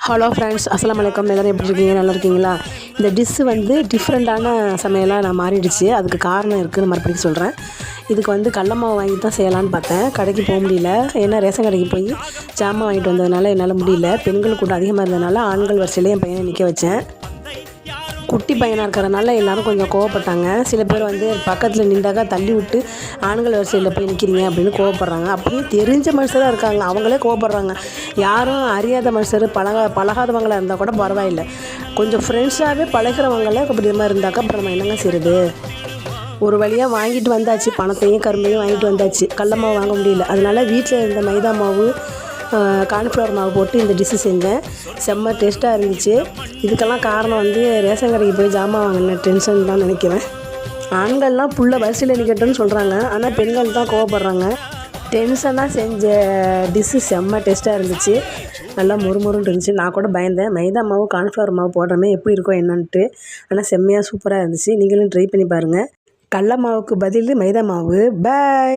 Hello friends, அஸ்ஸலாமு அலைக்கும். எல்லோரும் எப்படி இருக்கீங்க? நல்லா இருக்கீங்களா? இந்த டிஷ்ஷு வந்து டிஃப்ரெண்ட்டான சமையலாக நான் மாறிடுச்சு. அதுக்கு காரணம் இருக்குதுன்னு மறுபடியும் சொல்கிறேன். இதுக்கு வந்து கடல மாவு வாங்கி தான் செய்யலான்னு பார்த்தேன். கடைக்கு போக முடியல. ஏன்னா ரேஷன் கடைக்கு போய் ஜாமான் வாங்கிட்டு வந்ததுனால என்னால் முடியல. பெண்கள் கூட்டம் அதிகமாக இருந்ததுனால ஆண்கள் வரிசையில் என் பையனை நிற்க வச்சேன். குட்டி பையனாக இருக்கிறனால எல்லோரும் கொஞ்சம் கோவப்பட்டாங்க. சில பேர் வந்து பக்கத்தில் நின்றாக்கா தள்ளி விட்டு ஆண்கள் வரிசையில் போய் நிற்கிறீங்க அப்படின்னு கோவப்படுறாங்க. அப்படியே தெரிஞ்ச மனுஷராக இருக்காங்க, அவங்களே கோவப்படுறாங்க. யாரும் அறியாத மனுஷர் பழகாதவங்களாக இருந்தால் கூட பரவாயில்லை. கொஞ்சம் ஃப்ரெண்ட்ஸாகவே பழகிறவங்கள அப்படி மாதிரி இருந்தாக்கா அப்புறம் நம்ம என்னங்க செய்கிறது? ஒரு வழியாக வாங்கிட்டு வந்தாச்சு. பணத்தையும் கரும்பையும் வாங்கிட்டு வந்தாச்சு. கடல மாவு வாங்க முடியல. அதனால் வீட்டில் இருந்த மைதா மாவு, கார்ன்ஃப்ளவர் மாவு போட்டு இந்த டிஷ்ஷு செஞ்சேன். செம்ம டேஸ்ட்டாக இருந்துச்சு. இதுக்கெல்லாம் காரணம் வந்து ரேஷன் கடைக்கு போய் ஜாமான் வாங்கின டென்ஷன் தான் நினைக்கிறேன். ஆண்கள்லாம் புள்ள வரிசையில் நிற்கட்டும்னு சொல்கிறாங்க, ஆனால் பெண்கள் தான் கோவப்படுறாங்க. டென்ஷனாக செஞ்ச டிஷ்ஷு செம்ம டேஸ்ட்டாக இருந்துச்சு. நல்லா மொறுமொறுன்னு இருந்துச்சு. நான் கூட பயந்தேன், மைதா மாவு கார்ன்ஃப்ளவர் மாவு போடுறமே எப்படி இருக்கும் என்னன்ட்டு. ஆனால் செம்மையாக சூப்பராக இருந்துச்சு. நீங்களும் ட்ரை பண்ணி பாருங்கள். கடல மாவுக்கு பதில் மைதா மாவு. பாய்.